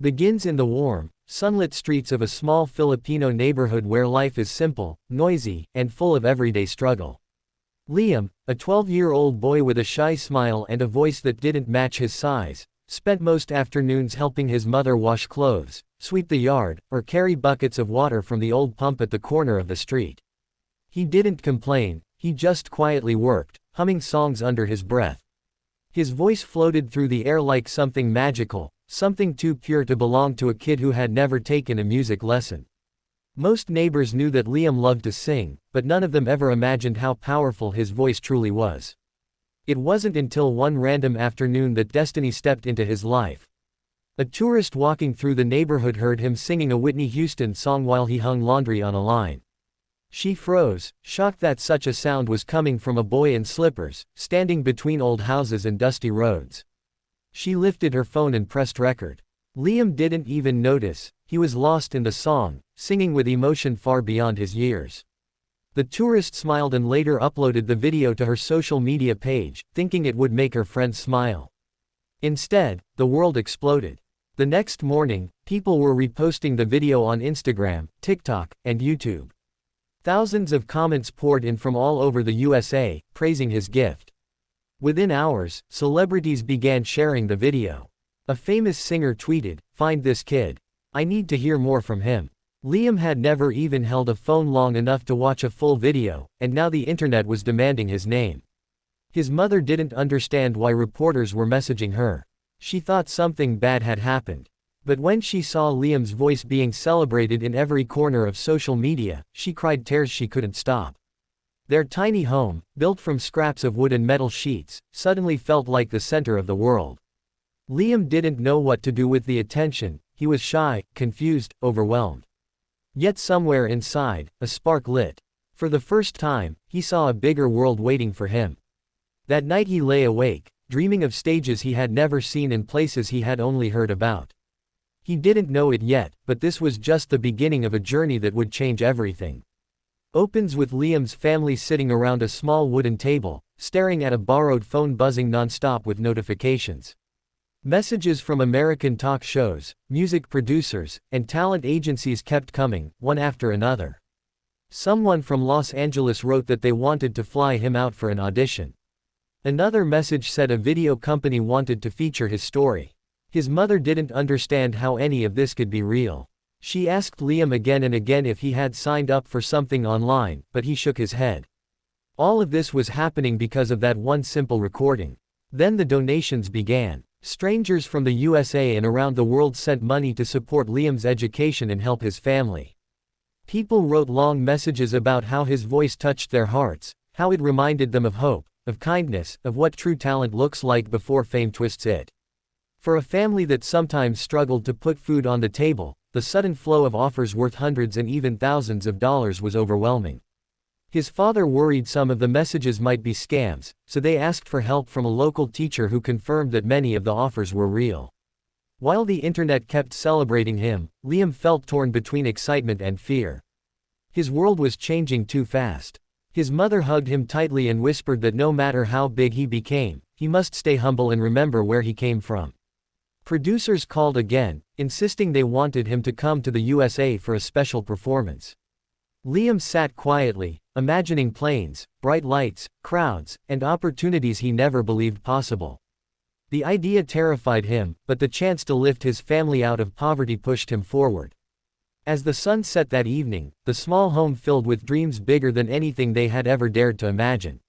begins in the warm, sunlit streets of a small Filipino neighborhood where life is simple, noisy, and full of everyday struggle. Liam, a 12-year-old boy with a shy smile and a voice that didn't match his size, spent most afternoons helping his mother wash clothes, sweep the yard, or carry buckets of water from the old pump at the corner of the street. He didn't complain, he just quietly worked, humming songs under his breath. His voice floated through the air like something magical, something too pure to belong to a kid who had never taken a music lesson. Most neighbors knew that Liam loved to sing, but none of them ever imagined how powerful his voice truly was. It wasn't until one random afternoon that destiny stepped into his life. A tourist walking through the neighborhood heard him singing a Whitney Houston song while he hung laundry on a line. She froze, shocked that such a sound was coming from a boy in slippers, standing between old houses and dusty roads. She lifted her phone and pressed record. Liam didn't even notice, he was lost in the song, singing with emotion far beyond his years. The tourist smiled and later uploaded the video to her social media page, thinking it would make her friends smile. Instead, the world exploded. The next morning, people were reposting the video on Instagram, TikTok, and YouTube. Thousands of comments poured in from all over the USA, praising his gift. Within hours, celebrities began sharing the video. A famous singer tweeted, "Find this kid. I need to hear more from him." Liam had never even held a phone long enough to watch a full video, and now the internet was demanding his name. His mother didn't understand why reporters were messaging her. She thought something bad had happened. But when she saw Liam's voice being celebrated in every corner of social media, she cried tears she couldn't stop. Their tiny home, built from scraps of wood and metal sheets, suddenly felt like the center of the world. Liam didn't know what to do with the attention, he was shy, confused, overwhelmed. Yet somewhere inside, a spark lit. For the first time, he saw a bigger world waiting for him. That night he lay awake, dreaming of stages he had never seen and places he had only heard about. He didn't know it yet, but this was just the beginning of a journey that would change everything. Opens with Liam's family sitting around a small wooden table, staring at a borrowed phone buzzing non-stop with notifications. Messages from American talk shows, music producers, and talent agencies kept coming, one after another. Someone from Los Angeles wrote that they wanted to fly him out for an audition. Another message said a video company wanted to feature his story. His mother didn't understand how any of this could be real. She asked Liam again and again if he had signed up for something online, but he shook his head. All of this was happening because of that one simple recording. Then the donations began. Strangers from the USA and around the world sent money to support Liam's education and help his family. People wrote long messages about how his voice touched their hearts, how it reminded them of hope, of kindness, of what true talent looks like before fame twists it. For a family that sometimes struggled to put food on the table, the sudden flow of offers worth hundreds and even thousands of dollars was overwhelming. His father worried some of the messages might be scams, so they asked for help from a local teacher who confirmed that many of the offers were real. While the internet kept celebrating him, Liam felt torn between excitement and fear. His world was changing too fast. His mother hugged him tightly and whispered that no matter how big he became, he must stay humble and remember where he came from. Producers called again, insisting they wanted him to come to the USA for a special performance. Liam sat quietly, imagining planes, bright lights, crowds, and opportunities he never believed possible. The idea terrified him, but the chance to lift his family out of poverty pushed him forward. As the sun set that evening, the small home filled with dreams bigger than anything they had ever dared to imagine.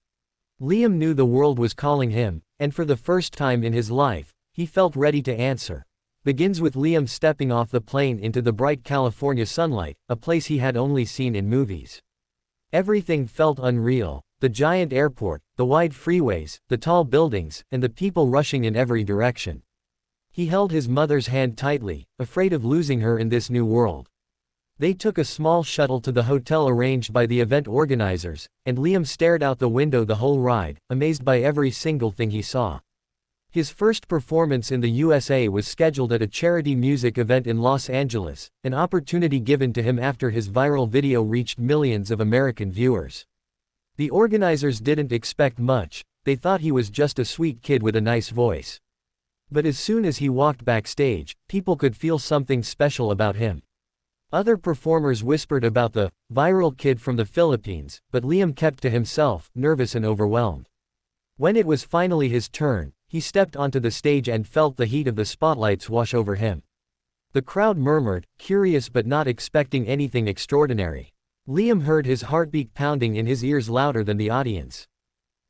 Liam knew the world was calling him, and for the first time in his life, he felt ready to answer. Begins with Liam stepping off the plane into the bright California sunlight, a place he had only seen in movies. Everything felt unreal: the giant airport, the wide freeways, the tall buildings, and the people rushing in every direction. He held his mother's hand tightly, afraid of losing her in this new world. They took a small shuttle to the hotel arranged by the event organizers, and Liam stared out the window the whole ride, amazed by every single thing he saw. His first performance in the USA was scheduled at a charity music event in Los Angeles, an opportunity given to him after his viral video reached millions of American viewers. The organizers didn't expect much, they thought he was just a sweet kid with a nice voice. But as soon as he walked backstage, people could feel something special about him. Other performers whispered about the viral kid from the Philippines, but Liam kept to himself, nervous and overwhelmed. When it was finally his turn, he stepped onto the stage and felt the heat of the spotlights wash over him. The crowd murmured, curious but not expecting anything extraordinary. Liam heard his heartbeat pounding in his ears louder than the audience.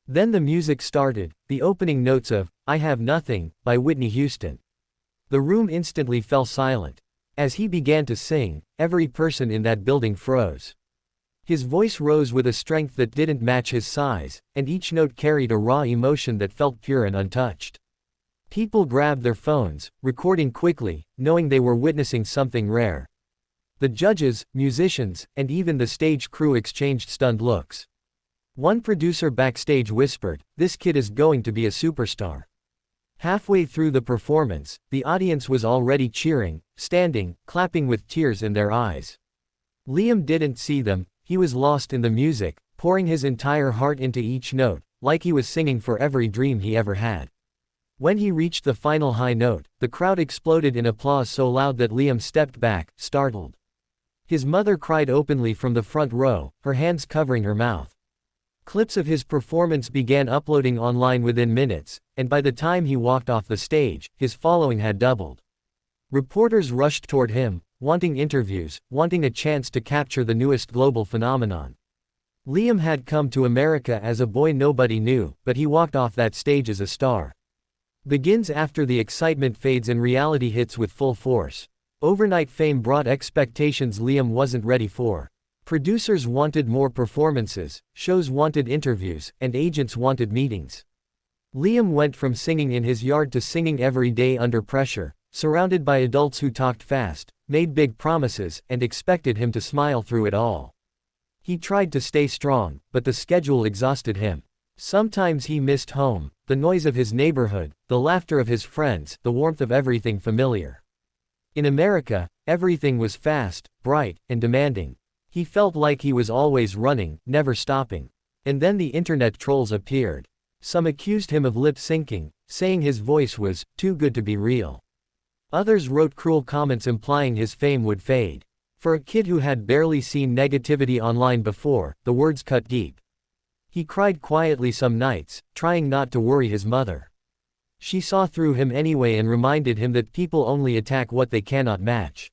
Then the music started, the opening notes of "I Have Nothing" by Whitney Houston. The room instantly fell silent. As he began to sing, every person in that building froze. His voice rose with a strength that didn't match his size, and each note carried a raw emotion that felt pure and untouched. People grabbed their phones, recording quickly, knowing they were witnessing something rare. The judges, musicians, and even the stage crew exchanged stunned looks. One producer backstage whispered, "This kid is going to be a superstar." Halfway through the performance, the audience was already cheering, standing, clapping with tears in their eyes. Liam didn't see them, he was lost in the music, pouring his entire heart into each note, like he was singing for every dream he ever had. When he reached the final high note, the crowd exploded in applause so loud that Liam stepped back, startled. His mother cried openly from the front row, her hands covering her mouth. Clips of his performance began uploading online within minutes, and by the time he walked off the stage, his following had doubled. Reporters rushed toward him, wanting interviews, wanting a chance to capture the newest global phenomenon. Liam had come to America as a boy nobody knew, but he walked off that stage as a star. Begins after the excitement fades and reality hits with full force. Overnight fame brought expectations Liam wasn't ready for. Producers wanted more performances, shows wanted interviews, and agents wanted meetings. Liam went from singing in his yard to singing every day under pressure, surrounded by adults who talked fast, made big promises, and expected him to smile through it all. He tried to stay strong, but the schedule exhausted him. Sometimes he missed home, the noise of his neighborhood, the laughter of his friends, the warmth of everything familiar. In America, everything was fast, bright, and demanding. He felt like he was always running, never stopping. And then the internet trolls appeared. Some accused him of lip-syncing, saying his voice was too good to be real. Others wrote cruel comments implying his fame would fade. For a kid who had barely seen negativity online before, the words cut deep. He cried quietly some nights, trying not to worry his mother. She saw through him anyway and reminded him that people only attack what they cannot match.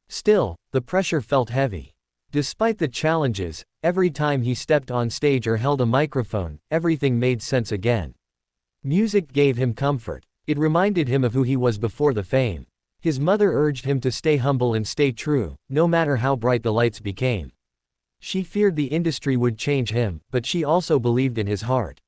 Still, the pressure felt heavy. Despite the challenges, every time he stepped on stage or held a microphone, everything made sense again. Music gave him comfort. It reminded him of who he was before the fame. His mother urged him to stay humble and stay true, no matter how bright the lights became. She feared the industry would change him, but she also believed in his heart.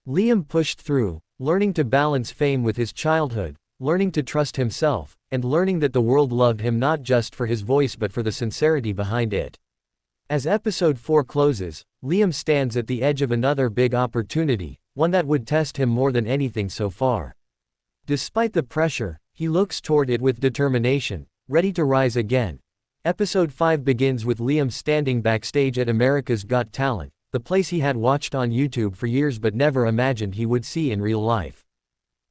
Liam pushed through, learning to balance fame with his childhood, learning to trust himself, and learning that the world loved him not just for his voice but for the sincerity behind it. As episode 4 closes, Liam stands at the edge of another big opportunity, one that would test him more than anything so far. Despite the pressure, he looks toward it with determination, ready to rise again. Episode 5 begins with Liam standing backstage at America's Got Talent, the place he had watched on YouTube for years but never imagined he would see in real life.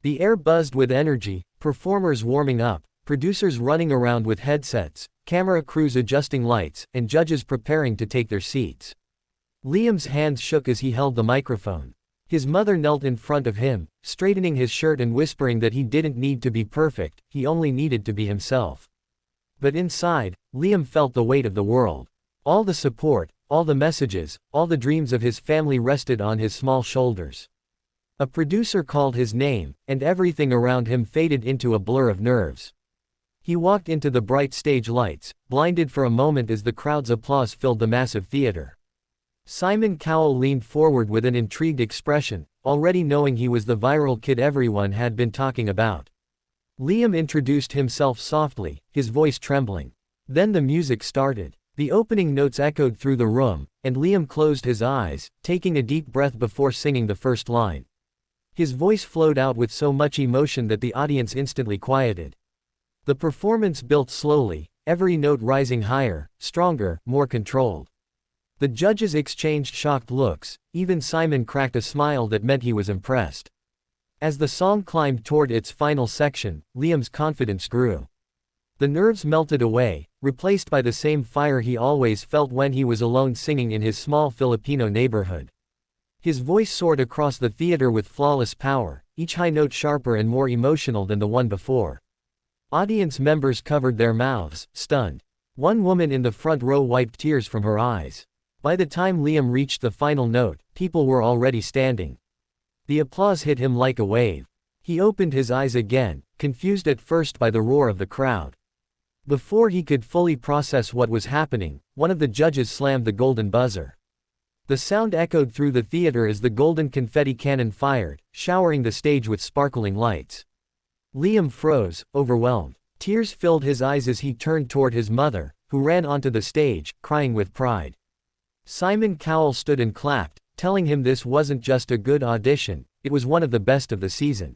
The air buzzed with energy, performers warming up, producers running around with headsets, camera crews adjusting lights, and judges preparing to take their seats. Liam's hands shook as he held the microphone. His mother knelt in front of him, straightening his shirt and whispering that he didn't need to be perfect, he only needed to be himself. But inside, Liam felt the weight of the world. All the support, all the messages, all the dreams of his family rested on his small shoulders. A producer called his name, and everything around him faded into a blur of nerves. He walked into the bright stage lights, blinded for a moment as the crowd's applause filled the massive theater. Simon Cowell leaned forward with an intrigued expression, already knowing he was the viral kid everyone had been talking about. Liam introduced himself softly, his voice trembling. Then the music started. The opening notes echoed through the room, and Liam closed his eyes, taking a deep breath before singing the first line. His voice flowed out with so much emotion that the audience instantly quieted. The performance built slowly, every note rising higher, stronger, more controlled. The judges exchanged shocked looks, even Simon cracked a smile that meant he was impressed. As the song climbed toward its final section, Liam's confidence grew. The nerves melted away, replaced by the same fire he always felt when he was alone singing in his small Filipino neighborhood. His voice soared across the theater with flawless power, each high note sharper and more emotional than the one before. Audience members covered their mouths, stunned. One woman in the front row wiped tears from her eyes. By the time Liam reached the final note, people were already standing. The applause hit him like a wave. He opened his eyes again, confused at first by the roar of the crowd. Before he could fully process what was happening, one of the judges slammed the golden buzzer. The sound echoed through the theater as the golden confetti cannon fired, showering the stage with sparkling lights. Liam froze, overwhelmed. Tears filled his eyes as he turned toward his mother, who ran onto the stage, crying with pride. Simon Cowell stood and clapped, telling him this wasn't just a good audition, it was one of the best of the season.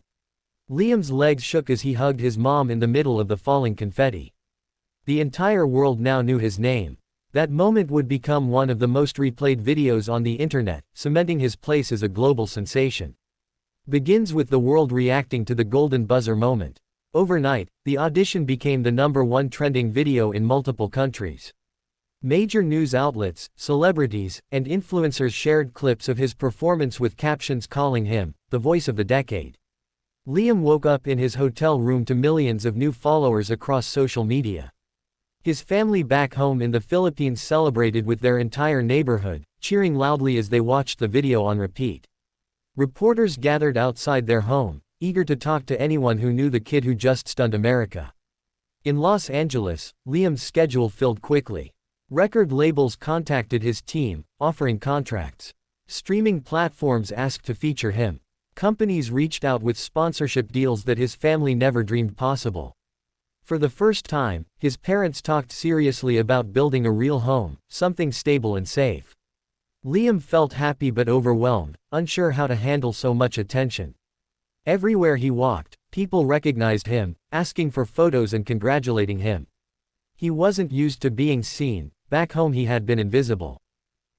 Liam's legs shook as he hugged his mom in the middle of the falling confetti. The entire world now knew his name. That moment would become one of the most replayed videos on the internet, cementing his place as a global sensation. Begins with the world reacting to the golden buzzer moment. Overnight, the audition became the #1 trending video in multiple countries. Major news outlets, celebrities, and influencers shared clips of his performance with captions calling him the voice of the decade. Liam woke up in his hotel room to millions of new followers across social media. His family back home in the Philippines celebrated with their entire neighborhood, cheering loudly as they watched the video on repeat. Reporters gathered outside their home, eager to talk to anyone who knew the kid who just stunned America. In Los Angeles, Liam's schedule filled quickly. Record labels contacted his team, offering contracts. Streaming platforms asked to feature him. Companies reached out with sponsorship deals that his family never dreamed possible. For the first time, his parents talked seriously about building a real home, something stable and safe. Liam felt happy but overwhelmed, unsure how to handle so much attention. Everywhere he walked, people recognized him, asking for photos and congratulating him. He wasn't used to being seen. Back home he had been invisible.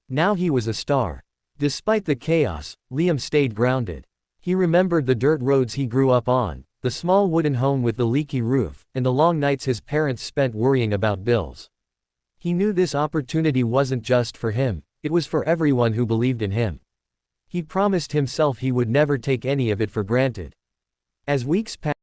Now he was a star. Despite the chaos, Liam stayed grounded. He remembered the dirt roads he grew up on, the small wooden home with the leaky roof, and the long nights his parents spent worrying about bills. He knew this opportunity wasn't just for him, it was for everyone who believed in him. He promised himself he would never take any of it for granted. As weeks passed,